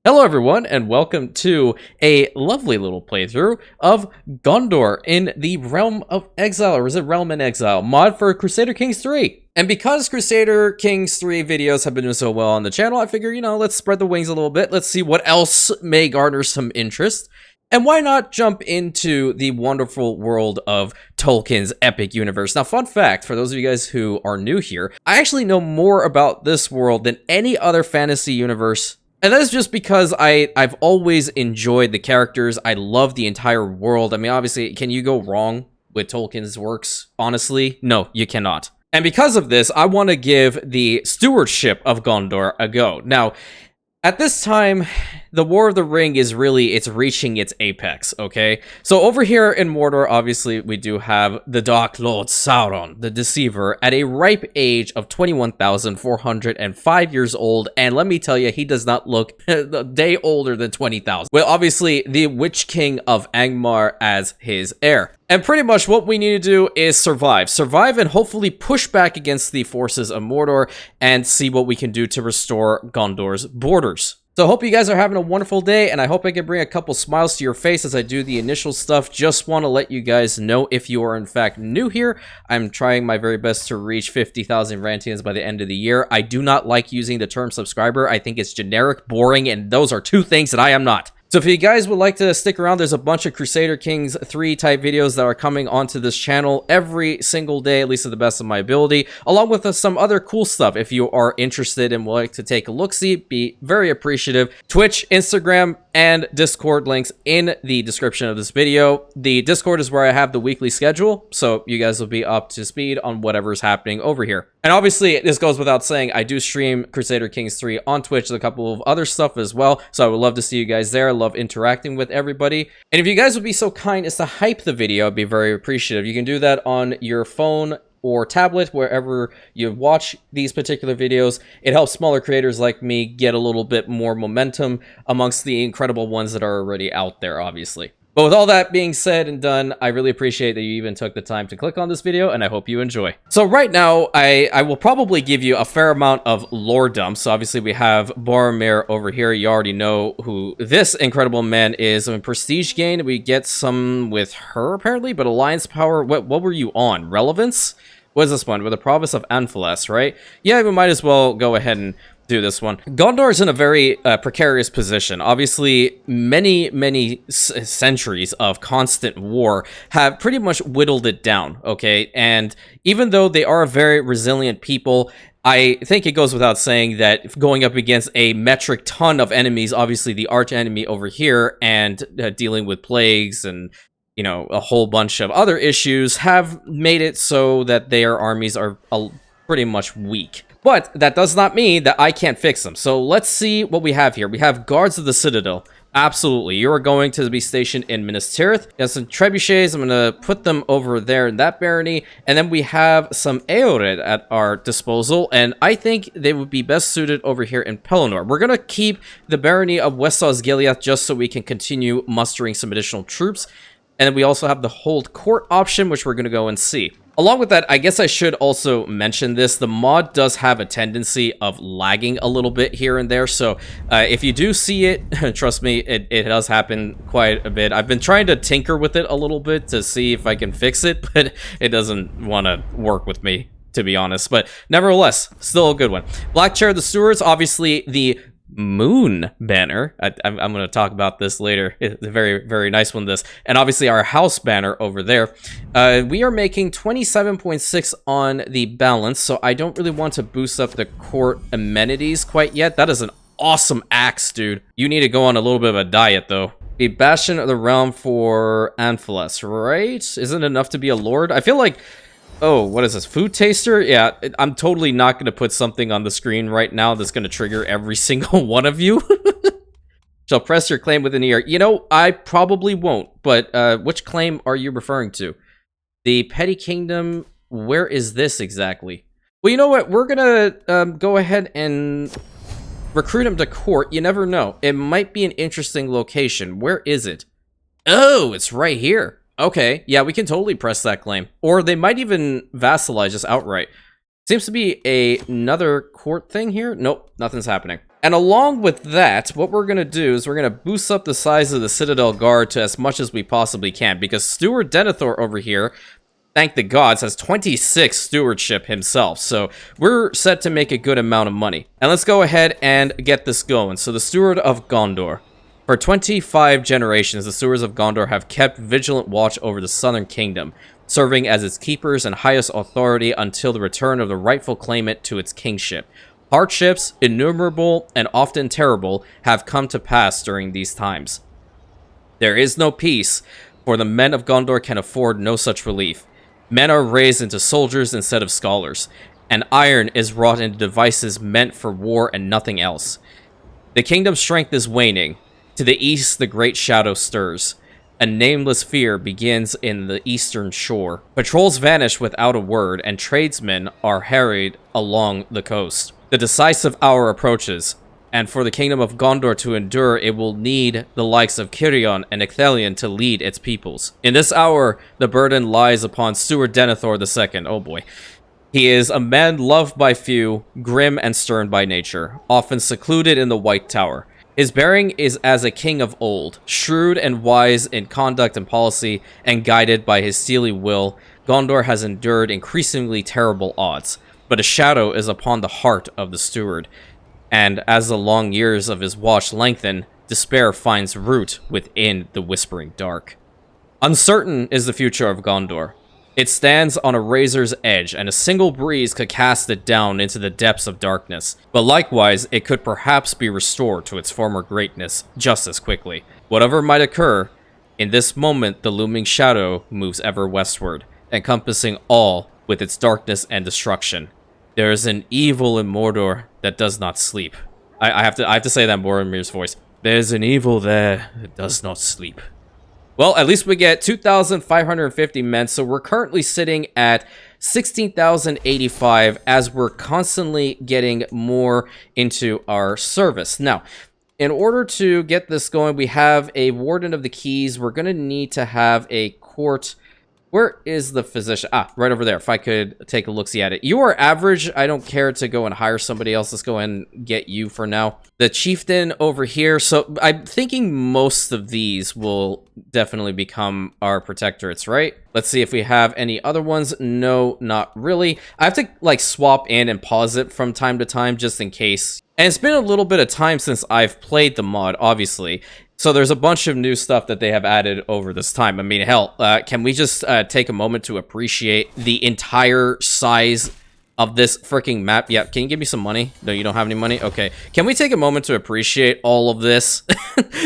Hello everyone, and welcome to a lovely little playthrough of Gondor in the Realm of Exile, or is it Realm in Exile, mod for Crusader Kings III. And because Crusader Kings III videos have been doing so well on the channel, I figure, let's spread the wings a little bit, let's see what else may garner some interest. And why not jump into the wonderful world of Tolkien's epic universe? Now, fun fact, for those of you guys who are new here, I actually know more about this world than any other fantasy universe. And that is just because I've always enjoyed the characters. I love the entire world. I mean, obviously, can you go wrong with Tolkien's works? Honestly, no, you cannot. And because of this, I want to give the stewardship of Gondor a go. Now, at this time, the War of the Ring is really, it's reaching its apex, okay? So over here in Mordor, obviously, we do have the Dark Lord Sauron, the Deceiver, at a ripe age of 21,405 years old, and let me tell you, he does not look a day older than 20,000. Well, obviously, the Witch King of Angmar as his heir. And pretty much what we need to do is survive. Survive and hopefully push back against the forces of Mordor and see what we can do to restore Gondor's borders. So I hope you guys are having a wonderful day, and I hope I can bring a couple smiles to your face as I do the initial stuff. Just want to let you guys know, if you are in fact new here, I'm trying my very best to reach 50,000 Rantians by the end of the year. I do not like using the term subscriber. I think it's generic, boring, and those are two things that I am not. So if you guys would like to stick around, there's a bunch of Crusader Kings III type videos that are coming onto this channel every single day, at least to the best of my ability, along with some other cool stuff. If you are interested and would like to take a look-see, be very appreciative. Twitch, Instagram, and Discord links in the description of this video. The Discord is where I have the weekly schedule, so you guys will be up to speed on whatever's happening over here. And obviously, this goes without saying, I do stream Crusader Kings III on Twitch, and a couple of other stuff as well, so I would love to see you guys there. I love interacting with everybody. And if you guys would be so kind as to hype the video, I'd be very appreciative. You can do that on your phone or tablet, wherever you watch these particular videos. It helps smaller creators like me get a little bit more momentum amongst the incredible ones that are already out there, obviously. But with all that being said and done, I really appreciate that you even took the time to click on this video, and I hope you enjoy. So right now, I will probably give you a fair amount of lore dumps. So obviously we have Boromir over here. You already know who this incredible man is. I mean, prestige gain, we get some with her apparently, but alliance power, what were you on? Relevance? What is this one? With the province of Anfilas, right? Yeah, we might as well go ahead and do this one. Gondor is in a very precarious position. Obviously, many centuries of constant war have pretty much whittled it down, okay? And even though they are a very resilient people, I think it goes without saying that going up against a metric ton of enemies, obviously the arch enemy over here, and dealing with plagues and a whole bunch of other issues have made it so that their armies are pretty much weak. But that does not mean that I can't fix them. So let's see what we have here. We have Guards of the Citadel. Absolutely. You are going to be stationed in Minas Tirith. Got some trebuchets. I'm going to put them over there in that barony. And then we have some Eored at our disposal. And I think they would be best suited over here in Pelennor. We're going to keep the barony of West Osgiliath just so we can continue mustering some additional troops. And then we also have the Hold Court option, which we're going to go and see. Along with that, I guess I should also mention this. The mod does have a tendency of lagging a little bit here and there. So if you do see it, trust me, it does happen quite a bit. I've been trying to tinker with it a little bit to see if I can fix it, but it doesn't want to work with me, to be honest. But nevertheless, still a good one. Black Chair of the Stewards, obviously the moon banner. I'm going to talk about this later. It's a very nice one, this. And obviously our house banner over there. We are making 27.6 on the balance, so I don't really want to boost up the court amenities quite yet. That is an awesome axe, dude. You need to go on a little bit of a diet, though. The Bastion of the Realm for Anfilas, right? Isn't it enough to be a lord? I feel like... Oh, what is this? Food taster? Yeah, I'm totally not going to put something on the screen right now that's going to trigger every single one of you. Shall press your claim within a year. I probably won't, but which claim are you referring to? The Petty Kingdom, where is this exactly? Well, you know what? We're going to go ahead and recruit him to court. You never know. It might be an interesting location. Where is it? Oh, it's right here. Okay, yeah, we can totally press that claim. Or they might even vassalize us outright. Seems to be another court thing here. Nope, nothing's happening. And along with that, what we're going to do is we're going to boost up the size of the Citadel Guard to as much as we possibly can, because Steward Denethor over here, thank the gods, has 26 stewardship himself, so we're set to make a good amount of money. And let's go ahead and get this going. So the Steward of Gondor. For 25 generations, the Stewards of Gondor have kept vigilant watch over the Southern Kingdom, serving as its keepers and highest authority until the return of the rightful claimant to its kingship. Hardships, innumerable and often terrible, have come to pass during these times. There is no peace, for the men of Gondor can afford no such relief. Men are raised into soldiers instead of scholars, and iron is wrought into devices meant for war and nothing else. The kingdom's strength is waning. To the east, the great shadow stirs. A nameless fear begins in the eastern shore. Patrols vanish without a word, and tradesmen are harried along the coast. The decisive hour approaches, and for the kingdom of Gondor to endure, it will need the likes of Cirion and Ithil to lead its peoples. In this hour, the burden lies upon Steward Denethor II. Oh boy. He is a man loved by few, grim and stern by nature, often secluded in the White Tower. His bearing is as a king of old, shrewd and wise in conduct and policy, and guided by his steely will. Gondor has endured increasingly terrible odds, but a shadow is upon the heart of the steward, and as the long years of his watch lengthen, despair finds root within the whispering dark. Uncertain is the future of Gondor. It stands on a razor's edge, and a single breeze could cast it down into the depths of darkness. But likewise, it could perhaps be restored to its former greatness just as quickly. Whatever might occur, in this moment the looming shadow moves ever westward, encompassing all with its darkness and destruction. There is an evil in Mordor that does not sleep. I have to say that in Boromir's voice. There's an evil there that does not sleep. Well, at least we get 2,550 men, so we're currently sitting at 16,085 as we're constantly getting more into our service. Now, in order to get this going, we have a Warden of the Keys. We're going to need to have a court. Where is the physician? Ah, right over there. If I could take a look-see at it. You are average. I don't care to go and hire somebody else. Let's go and get you for now. The chieftain over here. So I'm thinking most of these will definitely become our protectorates, right? Let's see if we have any other ones. No, not really. I have to like swap in and pause it from time to time just in case. And it's been a little bit of time since I've played the mod, obviously. So there's a bunch of new stuff that they have added over this time. I mean, hell, can we just take a moment to appreciate the entire size of this freaking map? Yeah, can you give me some money? No, you don't have any money? Okay. Can we take a moment to appreciate all of this?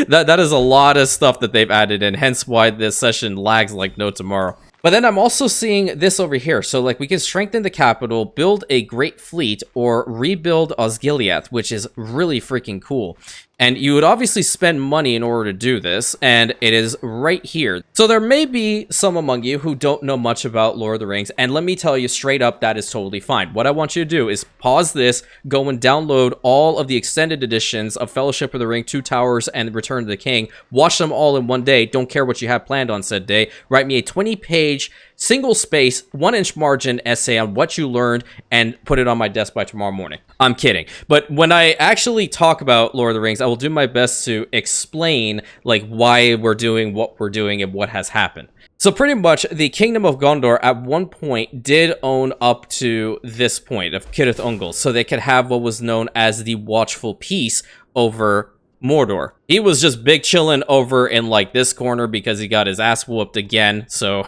that is a lot of stuff that they've added in, hence why this session lags like no tomorrow. But then I'm also seeing this over here. So, like, we can strengthen the capital, build a great fleet, or rebuild Osgiliath, which is really freaking cool. And you would obviously spend money in order to do this, and it is right here. So there may be some among you who don't know much about Lord of the Rings, and let me tell you straight up, that is totally fine. What I want you to do is pause this, go and download all of the extended editions of Fellowship of the Ring, Two Towers, and Return of the King. Watch them all in one day. Don't care what you have planned on said day. Write me a 20-page, single-space, 1-inch margin essay on what you learned, and put it on my desk by tomorrow morning. I'm kidding. But when I actually talk about Lord of the Rings, I will do my best to explain like why we're doing what we're doing and what has happened. So pretty much the Kingdom of Gondor at one point did own up to this point of Cirith Ungol, so they could have what was known as the Watchful Peace over Mordor. He was just big chilling over in like this corner because he got his ass whooped again, so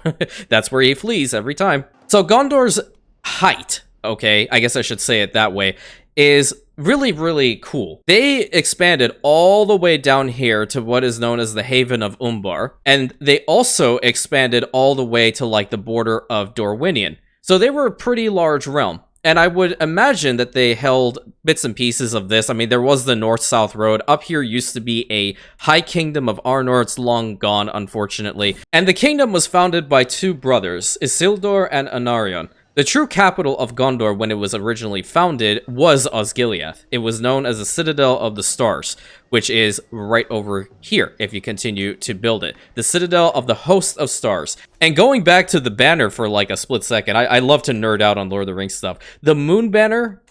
that's where he flees every time. So Gondor's height, okay, I guess I should say it that way, is really, really cool. They expanded all the way down here to what is known as the Haven of Umbar, and they also expanded all the way to like the border of Dorwinion. So they were a pretty large realm. And I would imagine that they held bits and pieces of this. I mean, there was the North-South Road. Up here used to be a High Kingdom of Arnor. It's long gone, unfortunately. And the kingdom was founded by two brothers, Isildur and Anarion. The true capital of Gondor when it was originally founded was Osgiliath. It was known as the Citadel of the Stars, which is right over here if you continue to build it. The Citadel of the Host of Stars. And going back to the banner for like a split second, I love to nerd out on Lord of the Rings stuff. The moon banner,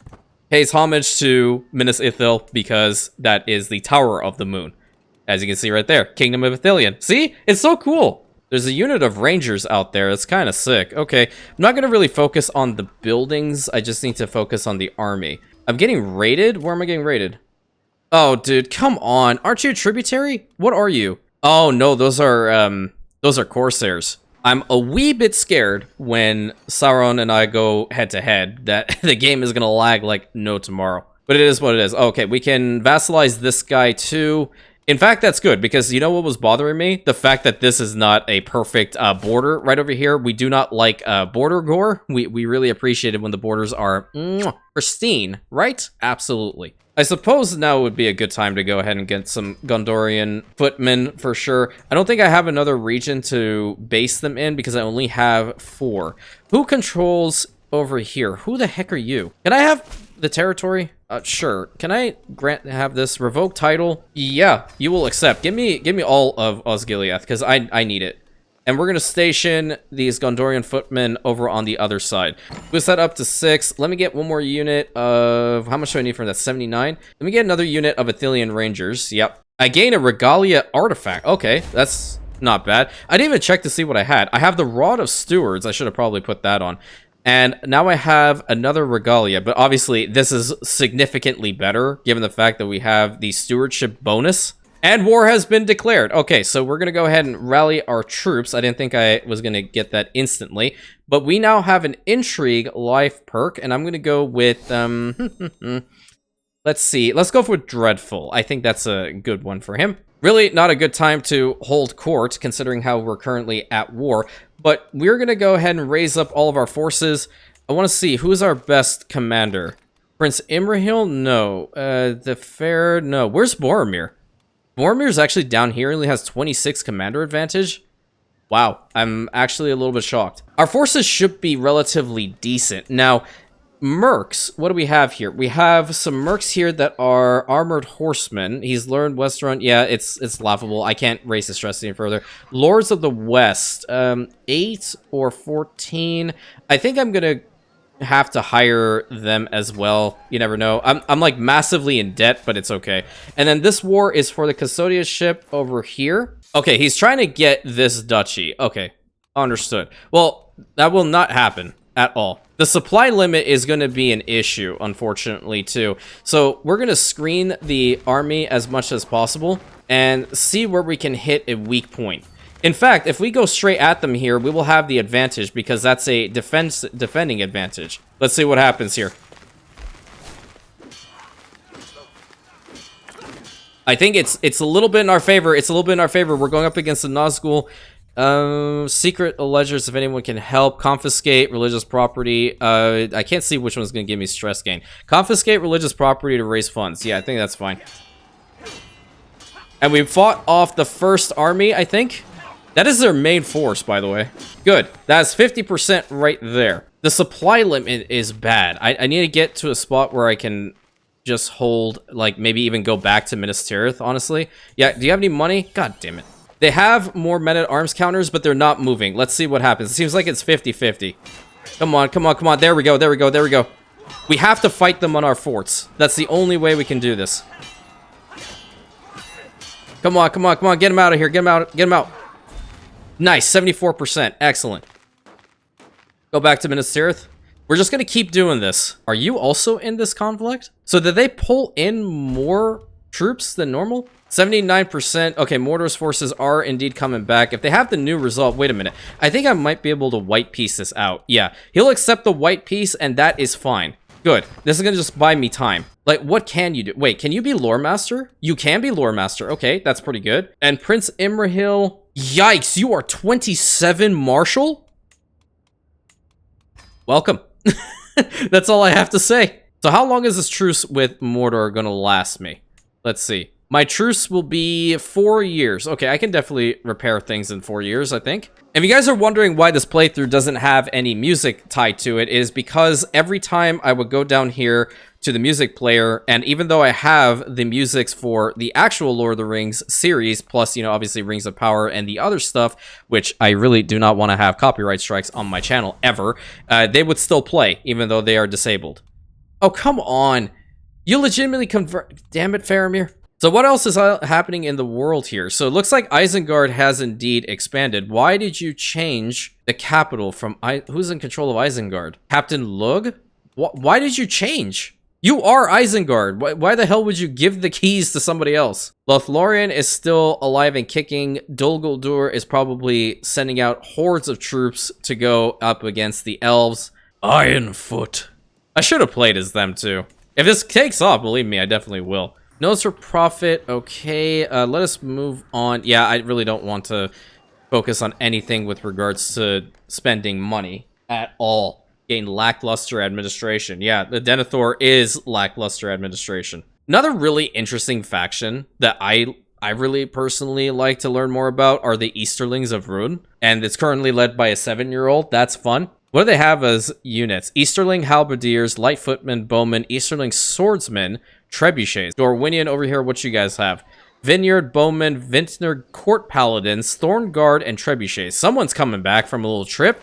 pays homage to Minas Ithil because that is the Tower of the Moon. As you can see right there, Kingdom of Ithilien. See? It's so cool. There's a unit of rangers out there. It's kind of sick. Okay, I'm not going to really focus on the buildings. I just need to focus on the army. I'm getting raided? Where am I getting raided? Oh, dude, come on. Aren't you a tributary? What are you? Oh, no, those are Corsairs. I'm a wee bit scared when Sauron and I go head-to-head that the game is going to lag like no tomorrow. But it is what it is. Okay, we can vassalize this guy too. In fact, that's good, because you know what was bothering me? The fact that this is not a perfect border right over here. We do not like border gore. We really appreciate it when the borders are pristine, right? Absolutely. I suppose now would be a good time to go ahead and get some Gondorian footmen for sure. I don't think I have another region to base them in because I only have 4. Who controls over here? Who the heck are you? Can I have the territory? Sure. Can I have this revoke title? Yeah, you will accept. Give me all of Osgiliath because I need it. And we're going to station these Gondorian footmen over on the other side. Boost that up to 6. Let me get one more unit of... How much do I need from that? 79? Let me get another unit of Ithilian Rangers. Yep. I gain a Regalia artifact. Okay, that's not bad. I didn't even check to see what I had. I have the Rod of Stewards. I should have probably put that on. And now I have another Regalia, but obviously this is significantly better given the fact that we have the stewardship bonus. And war has been declared. Okay, so we're going to go ahead and rally our troops. I didn't think I was going to get that instantly. But we now have an intrigue life perk, and I'm going to go with... let's see. Let's go with Dreadful. I think that's a good one for him. Really not a good time to hold court, considering how we're currently at war. But we're going to go ahead and raise up all of our forces. I want to see, who's our best commander? Prince Imrahil? No. The Fair? No. Where's Boromir? Boromir's actually down here, only has 26 commander advantage. Wow, I'm actually a little bit shocked. Our forces should be relatively decent. Now, mercs, what do we have here? We have some mercs here that are armored horsemen. He's learned Western. Yeah, it's laughable. I can't raise the stress any further. Lords of the West, 8 or 14. I think I'm gonna have to hire them as well. You never know. I'm like massively in debt, but it's okay. And then this war is for the custodianship over here. Okay, he's trying to get this duchy. Okay, understood. Well, that will not happen at all. The supply limit is going to be an issue, unfortunately, too. So we're going to screen the army as much as possible and see where we can hit a weak point. In fact, if we go straight at them here, we will have the advantage because that's a defending advantage. Let's see what happens here. I think it's a little bit in our favor. It's a little bit in our favor. We're going up against the Nazgul. Secret ledgers, if anyone can help. Confiscate religious property. I can't see which one's going to give me stress gain. Confiscate religious property to raise funds. Yeah, I think that's fine. And we fought off the first army, I think. That is their main force, by the way. Good. That's 50% right there. The supply limit is bad. I need to get to a spot where I can just hold, like, maybe even go back to Minas Tirith, honestly. Yeah, do you have any money? God damn it. They have more men-at-arms counters, but they're not moving. Let's see what happens. It seems like it's 50-50. Come on, come on, come on. There we go, there we go, there we go. We have to fight them on our forts. That's the only way we can do this. Come on, come on, come on. Get them out of here. Get them out. Get them out. Nice, 74%. Excellent. Go back to Minas Tirith. We're just going to keep doing this. Are you also in this conflict? So did they pull in more troops than normal? 79%. Okay, Mordor's forces are indeed coming back. If they have the new result, wait a minute. I think I might be able to white piece this out. Yeah, he'll accept the white piece, and that is fine. Good. This is going to just buy me time. Like, what can you do? Wait, can you be Lore Master? You can be Lore Master. Okay, that's pretty good. And Prince Imrahil. Yikes, you are 27 Marshal? Welcome. That's all I have to say. So how long is this truce with Mordor going to last me? Let's see. My truce will be 4 years. Okay, I can definitely repair things in 4 years, I think. If you guys are wondering why this playthrough doesn't have any music tied to it, is because every time I would go down here to the music player, and even though I have the musics for the actual Lord of the Rings series, plus, you know, obviously Rings of Power and the other stuff, which I really do not want to have copyright strikes on my channel ever, they would still play, even though they are disabled. Oh, come on. You legitimately convert. Damn it, Faramir. So what else is happening in the world here? So it looks like Isengard has indeed expanded. Why did you change the capital from... Who's in control of Isengard? Captain Lug? Why did you change? You are Isengard. Why the hell would you give the keys to somebody else? Lothlorien is still alive and kicking. Dol Guldur is probably sending out hordes of troops to go up against the elves. Ironfoot. I should have played as them too. If this takes off, believe me, I definitely will. Notes for profit. Okay, let us move on. Yeah, I really don't want to focus on anything with regards to spending money at all. Gain lackluster administration. Yeah, the Denethor is lackluster administration. Another really interesting faction that I really personally like to learn more about are the Easterlings of Rhûn, and it's currently led by a 7-year-old. That's fun. What do they have as units? Easterling Halberdiers, Light Footmen, Bowmen, Easterling Swordsmen, Trebuchets. Dorwinian over here, what you guys have? Vineyard, Bowmen, Vintner, Court Paladins, Thorn Guard, and Trebuchets. Someone's coming back from a little trip.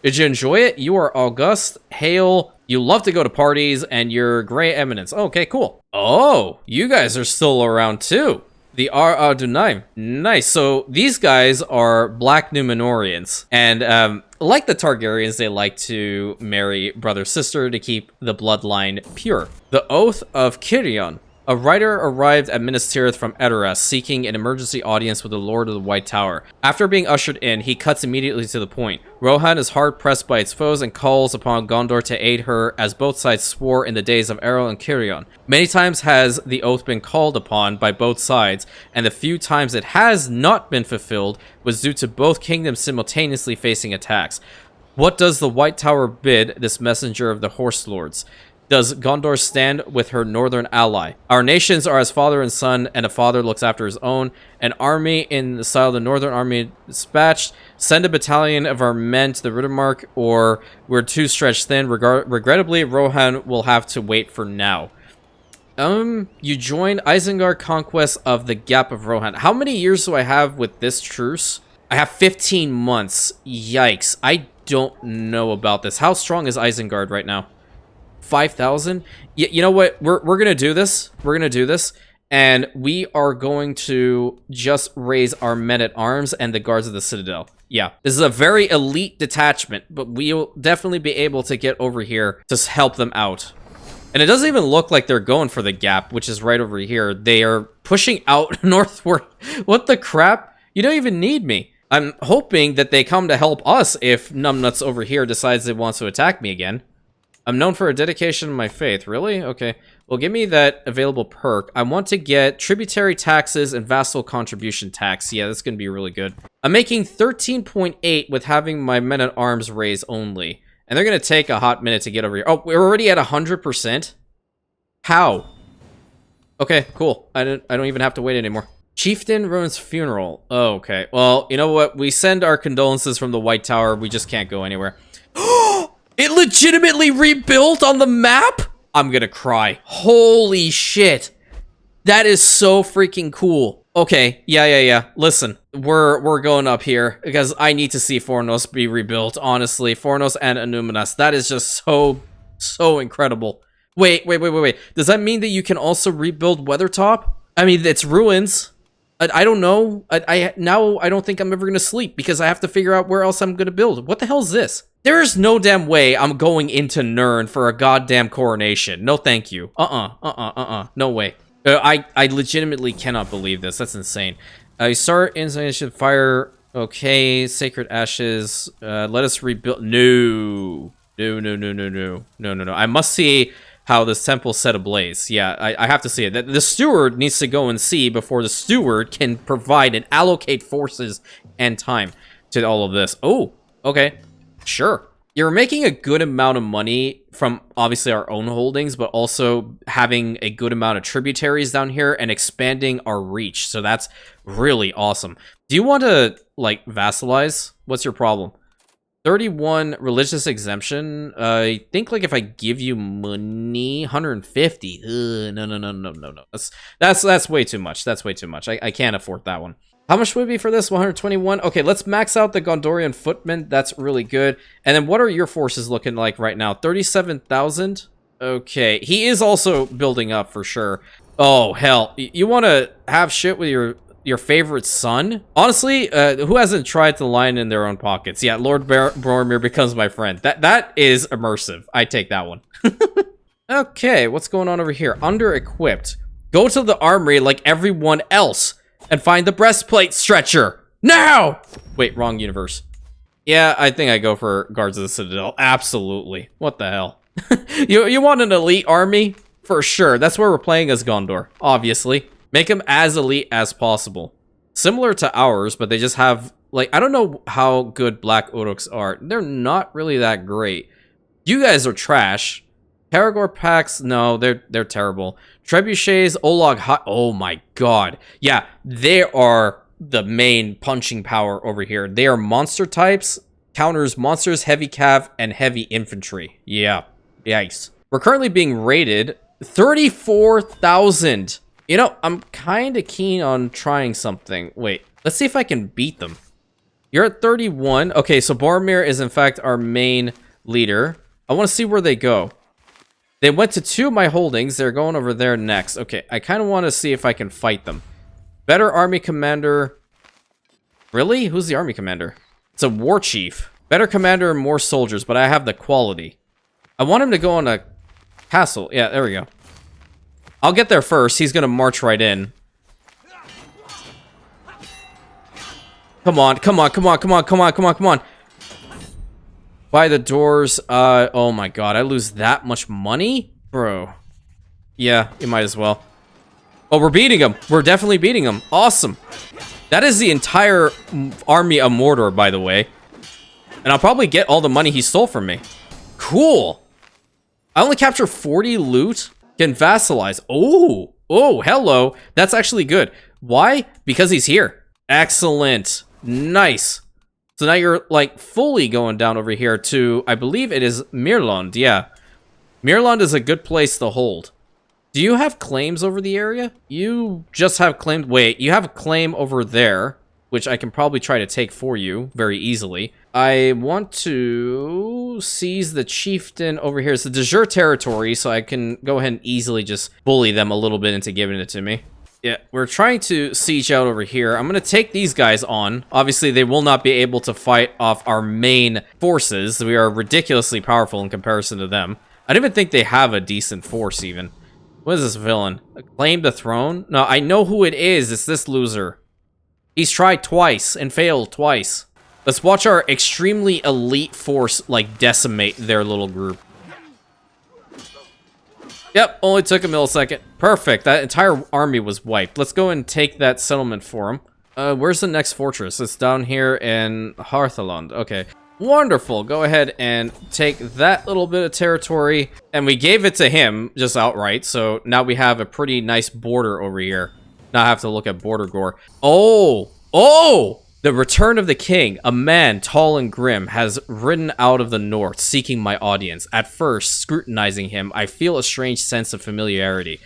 Did you enjoy it? You are August, Hale, you love to go to parties, and you're Grey Eminence. Okay, cool. Oh, you guys are still around too. The Ar-Adunai. Nice. So these guys are Black Numenorians. And like the Targaryens, they like to marry brother-sister to keep the bloodline pure. The Oath of Kirion. A writer arrived at Minas Tirith from Edoras, seeking an emergency audience with the Lord of the White Tower. After being ushered in, he cuts immediately to the point. Rohan is hard-pressed by its foes and calls upon Gondor to aid her, as both sides swore in the days of Errol and Kirion. Many times has the oath been called upon by both sides, and the few times it has not been fulfilled was due to both kingdoms simultaneously facing attacks. What does the White Tower bid this messenger of the Horse Lords? Does Gondor stand with her northern ally? Our nations are as father and son, and a father looks after his own. An army in the style of the Northern Army dispatched. Send a battalion of our men to the Riddermark, or we're too stretched thin. Regrettably, Rohan will have to wait for now. You join Isengard Conquest of the Gap of Rohan. How many years do I have with this truce? I have 15 months. Yikes. I don't know about this. How strong is Isengard right now? 5,000. You know what? We're gonna do this. We're gonna do this, and we are going to just raise our men-at-arms and the guards of the Citadel. Yeah, this is a very elite detachment, but we'll definitely be able to get over here to help them out. And it doesn't even look like they're going for the gap, which is right over here. They are pushing out northward. What the crap? You don't even need me. I'm hoping that they come to help us if Numbnuts over here decides it wants to attack me again. I'm known for a dedication to my faith. Really? Okay. Well, give me that available perk. I want to get tributary taxes and vassal contribution tax. Yeah, that's going to be really good. I'm making 13.8 with having my men-at-arms raise only. And they're going to take a hot minute to get over here. Oh, we're already at 100%? How? Okay, cool. I don't even have to wait anymore. Chieftain ruins funeral. Oh, okay. Well, you know what? We send our condolences from the White Tower. We just can't go anywhere. It legitimately rebuilt on the map? I'm gonna cry. Holy shit. That is so freaking cool. Okay, yeah. Listen, we're going up here because I need to see Fornos be rebuilt, honestly. Fornos and Anuminas. That is just so incredible. Wait. Does that mean that you can also rebuild Weathertop? I mean, it's ruins. I don't know. Now I don't think I'm ever gonna sleep because I have to figure out where else I'm gonna build. What the hell is this? There is no damn way I'm going into Nirn for a goddamn coronation. No thank you. No way. I legitimately cannot believe this. That's insane. You start installation fire. Okay, sacred ashes. Let us rebuild. No. I must see how this temple set ablaze. Yeah, I have to see it. The steward needs to go and see before the steward can provide and allocate forces and time to all of this. Oh, okay. Sure. You're making a good amount of money from obviously our own holdings, but also having a good amount of tributaries down here and expanding our reach. So that's really awesome. Do you want to, like, vassalize? What's your problem? 31 religious exemption. I think, like, if I give you money, 150. No. That's way too much. That's way too much. I can't afford that one. How much would it be for this? 121? Okay, let's max out the Gondorian footmen. That's really good. And then what are your forces looking like right now? 37,000? Okay, he is also building up for sure. Oh, hell. You want to have shit with your favorite son? Honestly, who hasn't tried to line in their own pockets? Yeah, Lord Boromir becomes my friend. That is immersive. I take that one. Okay, what's going on over here? Under-equipped. Go to the armory like everyone else and find the breastplate stretcher. Now! Wait, wrong universe. Yeah, I think I go for Guards of the Citadel. Absolutely. What the hell? You want an elite army? For sure. That's where we're playing as Gondor, obviously. Make them as elite as possible. Similar to ours, but they just have, like, I don't know how good Black Uruks are. They're not really that great. You guys are trash. Karagor packs, no, they're terrible. Trebuchets, Olog, oh my god. Yeah, they are the main punching power over here. They are monster types, counters monsters, heavy cav, and heavy infantry. Yeah, yikes. We're currently being rated 34,000. You know, I'm kind of keen on trying something. Wait, let's see if I can beat them. You're at 31. Okay, so Boromir is in fact our main leader. I want to see where they go. They went to 2 of my holdings. They're going over there next. Okay, I kind of want to see if I can fight them. Better army commander. Really? Who's the army commander? It's a war chief. Better commander and more soldiers, but I have the quality. I want him to go on a castle. Yeah, there we go. I'll get there first. He's going to march right in. Come on, come on, come on, come on, come on, come on, come on. By the doors. Oh my god, I lose that much money? Bro. Yeah, you might as well. Oh, we're beating him. We're definitely beating him. Awesome. That is the entire army of Mordor, by the way. And I'll probably get all the money he stole from me. Cool. I only capture 40 loot. Can vassalize. Oh, oh, hello. That's actually good. Why? Because he's here. Excellent. Nice. So now you're, like, fully going down over here to, I believe it is Mirlond. Yeah. Mirlond is a good place to hold. Do you have claims over the area? You just have claims. Wait, you have a claim over there, which I can probably try to take for you very easily. I want to seize the chieftain over here. It's the de jure territory, so I can go ahead and easily just bully them a little bit into giving it to me. Yeah, we're trying to siege out over here. I'm going to take these guys on. Obviously, they will not be able to fight off our main forces. We are ridiculously powerful in comparison to them. I don't even think they have a decent force, even. What is this villain? Claim the throne? No, I know who it is. It's this loser. He's tried twice and failed twice. Let's watch our extremely elite force, like, decimate their little group. Yep, only took a millisecond. Perfect. That entire army was wiped. Let's go and take that settlement for him. Where's the next fortress? It's down here in Harthaland. Okay. Wonderful. Go ahead and take that little bit of territory. And we gave it to him just outright. So now we have a pretty nice border over here. Now I have to look at border gore. Oh! Oh! The return of the king, a man tall and grim, has ridden out of the north, seeking my audience. At first, scrutinizing him, I feel a strange sense of familiarity,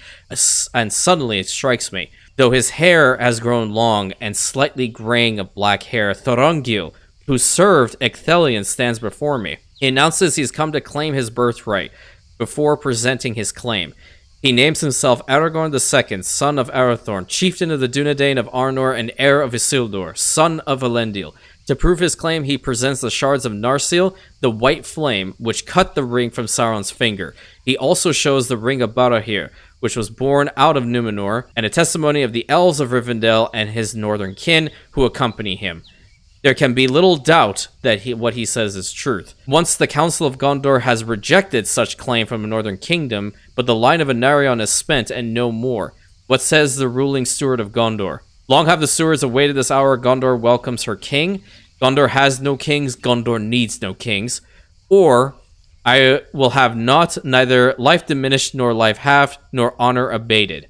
and suddenly it strikes me. Though his hair has grown long and slightly graying of black hair, Thorongil, who served Ithil, stands before me. He announces he's come to claim his birthright before presenting his claim. He names himself Aragorn II, son of Arathorn, chieftain of the Dunedain of Arnor and heir of Isildur, son of Elendil. To prove his claim, he presents the shards of Narsil, the white flame, which cut the ring from Sauron's finger. He also shows the ring of Barahir, which was born out of Numenor, and a testimony of the elves of Rivendell and his northern kin who accompany him. There can be little doubt that what he says is truth. Once the Council of Gondor has rejected such claim from a northern kingdom, but the line of Anarion is spent and no more. What says the ruling Steward of Gondor? Long have the stewards awaited this hour. Gondor welcomes her king. Gondor has no kings. Gondor needs no kings. Or I will have not neither life diminished nor life halved nor honor abated.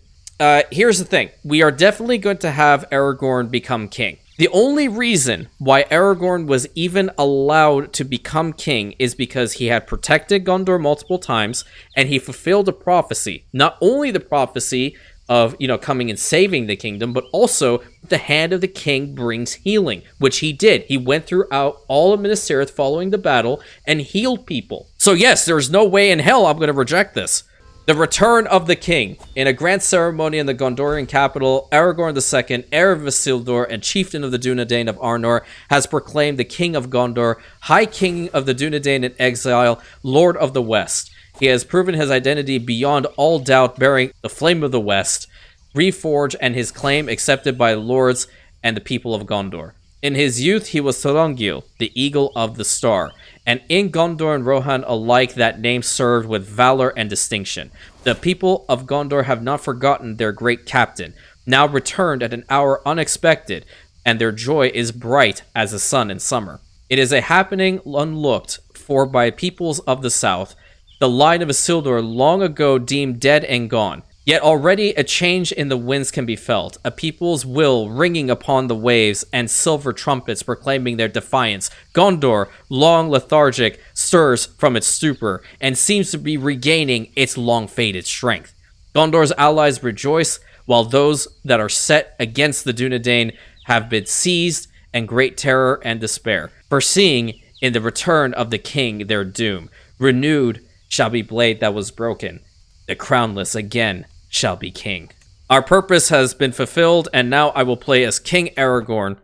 Here's the thing. We are definitely going to have Aragorn become king. The only reason why Aragorn was even allowed to become king is because he had protected Gondor multiple times, and he fulfilled a prophecy. Not only the prophecy of, coming and saving the kingdom, but also the hand of the king brings healing, which he did. He went throughout all of Minas Tirith following the battle and healed people. So yes, there's no way in hell I'm going to reject this. The return of the king. In a grand ceremony in the Gondorian capital, Aragorn II, heir of Isildur and chieftain of the Dunedain of Arnor, has proclaimed the king of Gondor, High King of the Dunedain in exile, Lord of the West. He has proven his identity beyond all doubt, bearing the flame of the West, reforged, and his claim accepted by lords and the people of Gondor. In his youth, he was Thorongil, the Eagle of the Star, and in Gondor and Rohan alike, that name served with valor and distinction. The people of Gondor have not forgotten their great captain, now returned at an hour unexpected, and their joy is bright as the sun in summer. It is a happening unlooked for by peoples of the south, the line of Isildur long ago deemed dead and gone. Yet already a change in the winds can be felt, a people's will ringing upon the waves, and silver trumpets proclaiming their defiance. Gondor, long lethargic, stirs from its stupor, and seems to be regaining its long-faded strength. Gondor's allies rejoice, while those that are set against the Dunedain have been seized, and great terror and despair, foreseeing in the return of the king their doom. Renewed shall be blade that was broken. The Crownless again shall be king. Our purpose has been fulfilled, and now I will play as King Aragorn.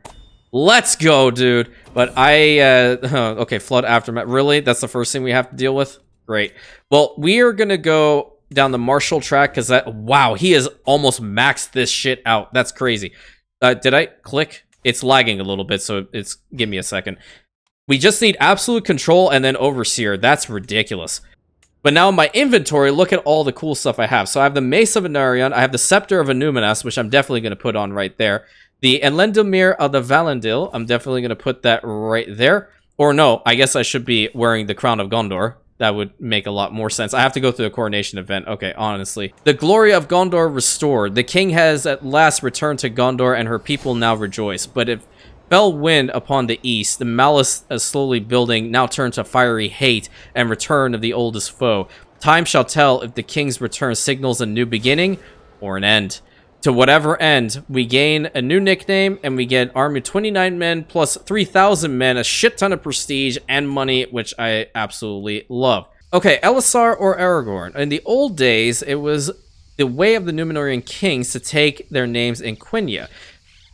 Let's go, dude. But okay, Flood Aftermath. Really? That's the first thing we have to deal with? Great. Well, we are gonna go down the martial track, because wow, he has almost maxed this shit out. That's crazy. Did I click? It's lagging a little bit, so give me a second. We just need absolute control and then Overseer. That's ridiculous. But now in my inventory, look at all the cool stuff I have. So I have the Mace of Anarion, I have the Scepter of Anuminas, which I'm definitely going to put on right there. The Elendilmir of the Valandil, I'm definitely going to put that right there. Or no, I guess I should be wearing the Crown of Gondor. That would make a lot more sense. I have to go through a coronation event. Okay, honestly. The glory of Gondor restored. The king has at last returned to Gondor, and her people now rejoice. But if fell wind upon the east, the malice slowly building now turned to fiery hate and return of the oldest foe. Time shall tell if the king's return signals a new beginning or an end. To whatever end, we gain a new nickname, and we get army 29 men plus 3,000 men, a shit ton of prestige and money, which I absolutely love. Okay, Elisar or Aragorn. In the old days, it was the way of the Númenórean kings to take their names in Quenya.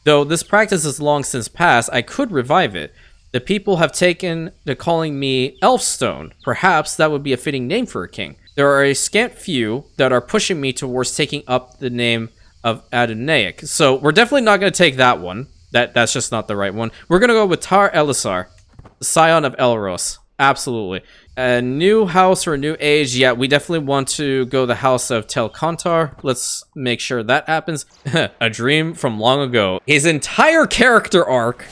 Though this practice is long since past, I could revive it. The people have taken to calling me Elfstone. Perhaps that would be a fitting name for a king. There are a scant few that are pushing me towards taking up the name of Adonaic. So we're definitely not going to take that one. That's just not the right one. We're going to go with Tar Elisar, scion of Elros. Absolutely. A new house or a new age, yeah, we definitely want to go the house of Tel Kontar. Let's make sure that happens. A dream from long ago. His entire character arc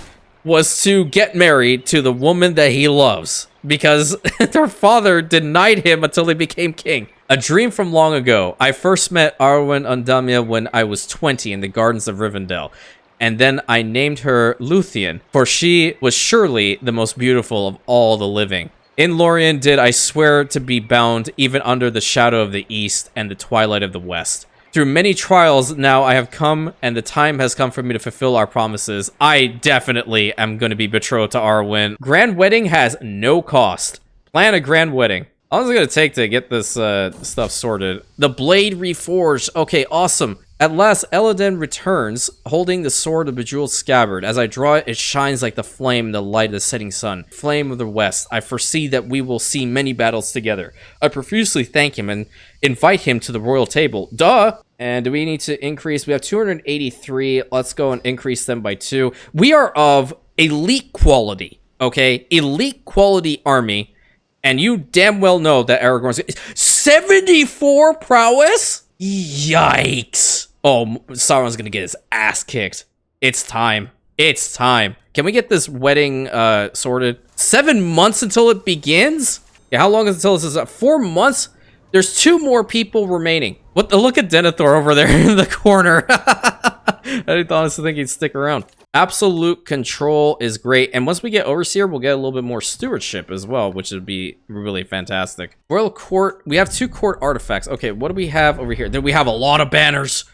was to get married to the woman that he loves, because their father denied him until he became king. A dream from long ago. I first met Arwen Undamia when I was 20 in the gardens of Rivendell, and then I named her Luthien, for she was surely the most beautiful of all the living. In Lorien did I swear to be bound, even under the shadow of the east and the twilight of the west. Through many trials now I have come, and the time has come for me to fulfill our promises. I definitely am going to be betrothed to Arwen. Grand wedding has no cost. Plan a grand wedding. How long is it going to take to get this stuff sorted? The blade reforged. Okay, awesome. At last, Elladen returns, holding the sword of bejeweled scabbard. As I draw it, it shines like the flame in the light of the setting sun. Flame of the west. I foresee that we will see many battles together. I profusely thank him and invite him to the royal table. Duh! And do we need to increase? We have 283. Let's go and increase them by 2. We are of elite quality, okay? Elite quality army. And you damn well know that Aragorn's 74 prowess? Yikes. Oh, Sauron's gonna get his ass kicked. It's time. It's time. Can we get this wedding sorted? 7 months until it begins? Yeah, how long is it until this is 4 months? There's 2 more people remaining. What the look at Denethor over there in the corner. I didn't honestly think he'd stick around. Absolute control is great, and once we get Overseer, we'll get a little bit more stewardship as well, which would be really fantastic. Royal Court, we have 2 court artifacts. Okay, what do we have over here? Then we have a lot of banners.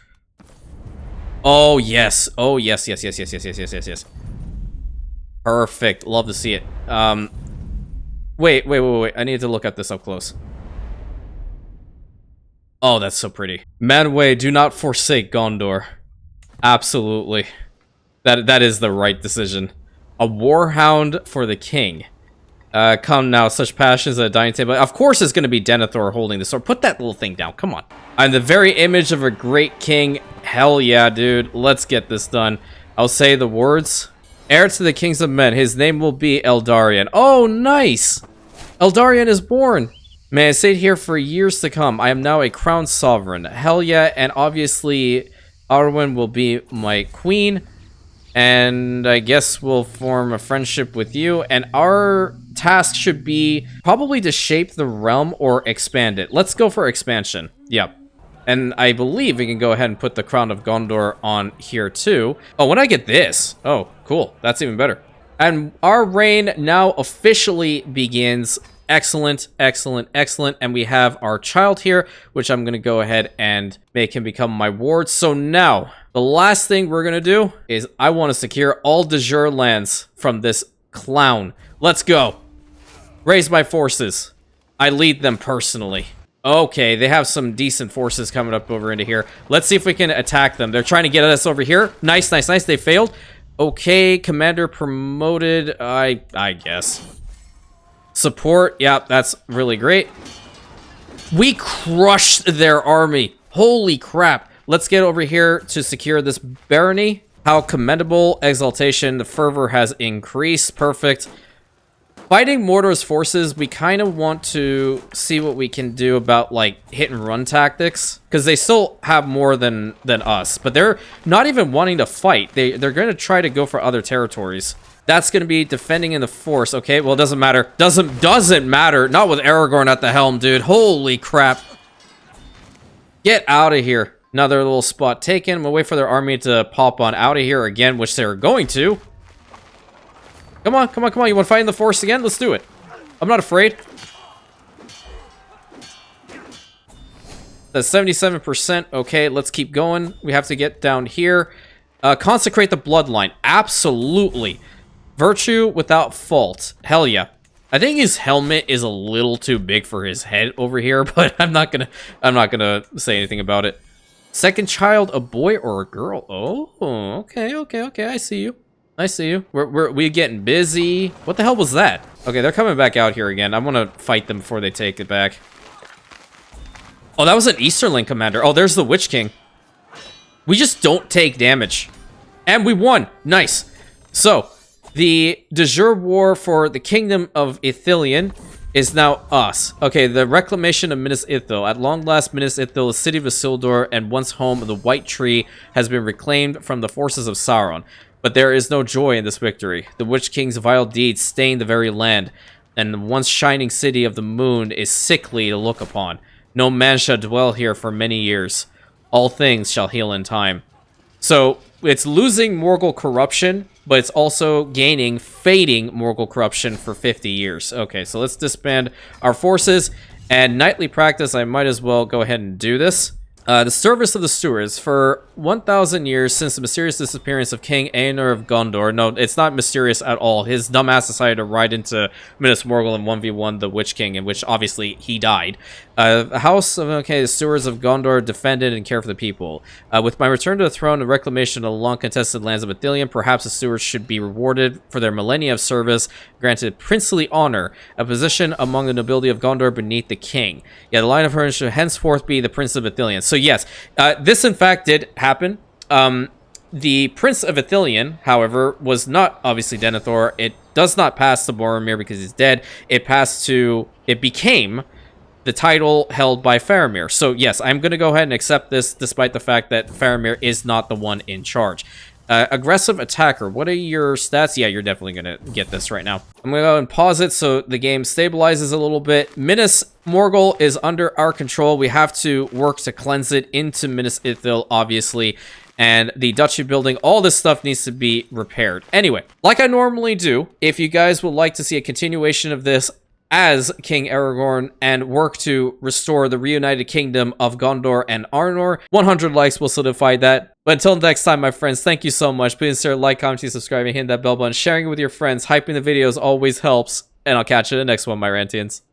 Oh, yes. Oh, yes, yes, yes, yes, yes, yes, yes, yes, yes. Perfect. Love to see it. Wait. I need to look at this up close. Oh, that's so pretty. Manwë, do not forsake Gondor. Absolutely. That is the right decision. A warhound for the king. Come now, such passions at a dining table. Of course it's going to be Denethor holding the sword. Put that little thing down, come on. I'm the very image of a great king. Hell yeah, dude. Let's get this done. I'll say the words. Heir to the kings of men. His name will be Eldarion. Oh, nice! Eldarion is born. May I stay here for years to come. I am now a crowned sovereign. Hell yeah, and obviously Arwen will be my queen. And I guess we'll form a friendship with you. And our task should be probably to shape the realm or expand it. Let's go for expansion. Yep. And I believe we can go ahead and put the Crown of Gondor on here too. Oh, when I get this. Oh, cool. That's even better. And our reign now officially begins. Excellent, excellent, excellent. And we have our child here, which I'm going to go ahead and make him become my ward. So now, the last thing we're going to do is I want to secure all de jure lands from this clown. Let's go. Raise my forces. I lead them personally. Okay, they have some decent forces coming up over into here. Let's see if we can attack them. They're trying to get us over here. Nice, nice, nice. They failed. Okay, commander promoted. I guess. Support. Yeah, that's really great. We crushed their army. Holy crap. Let's get over here to secure this barony. How commendable. Exaltation. The fervor has increased. Perfect. Fighting Mordor's forces, we kind of want to see what we can do about, like, hit and run tactics. Because they still have more than us. But they're not even wanting to fight. They're going to try to go for other territories. That's going to be defending in the force. Okay, well, it doesn't matter. Doesn't matter. Not with Aragorn at the helm, dude. Holy crap. Get out of here. Another little spot taken. We'll wait for their army to pop on out of here again, which they're going to. Come on, come on, come on. You want to fight in the forest again? Let's do it. I'm not afraid. That's 77%. Okay, let's keep going. We have to get down here. Consecrate the bloodline. Absolutely. Virtue without fault. Hell yeah. I think his helmet is a little too big for his head over here, but I'm not gonna say anything about it. Second child, a boy or a girl? Oh, okay. I see you. I see you. We're getting busy. What the hell was that? Okay, they're coming back out here again. I want to fight them before they take it back. Oh, that was an Easterling commander. Oh, there's the Witch King. We just don't take damage. And we won. Nice. So, the de jure war for the Kingdom of Ithilien is now us. Okay, the Reclamation of Minas Ithil. At long last, Minas Ithil, the city of Isildur and once home of the White Tree, has been reclaimed from the forces of Sauron. But there is no joy in this victory. The Witch King's vile deeds stain the very land, and the once shining city of the moon is sickly to look upon. No man shall dwell here for many years. All things shall heal in time. So, it's losing Morgul corruption, but it's also gaining fading Morgul corruption for 50 years. Okay, so let's disband our forces, and nightly practice, I might as well go ahead and do this. The service of the stewards. For 1,000 years since the mysterious disappearance of King Eänor of Gondor. No, it's not mysterious at all. His dumbass decided to ride into Minas Morgul and 1v1 the Witch King, in which obviously he died. The House of, the stewards of Gondor defended and cared for the people. With my return to the throne and reclamation of the long-contested lands of Ithilien, perhaps the stewards should be rewarded for their millennia of service, granted princely honor, a position among the nobility of Gondor beneath the king. Yet the line of her should henceforth be the Prince of Ithilien. So yes, this in fact did happen. The Prince of Ithilien, however, was not obviously Denethor. It does not pass to Boromir because he's dead. It became the title held by Faramir. So yes, I'm going to go ahead and accept this, despite the fact that Faramir is not the one in charge. Aggressive attacker. What are your stats? Yeah, you're definitely going to get this right now. I'm going to go and pause it so the game stabilizes a little bit. Minas Morgul is under our control. We have to work to cleanse it into Minas Ithil, obviously. And the duchy building, all this stuff needs to be repaired. Anyway, like I normally do, if you guys would like to see a continuation of this as King Aragorn and work to restore the reunited kingdom of Gondor and Arnor, 100 likes will solidify that. But until next time, my friends, thank you so much. Please consider like, comment, subscribe, and hit that bell button. Sharing it with your friends, hyping the videos always helps. and I'll catch you in the next one, my Rantians.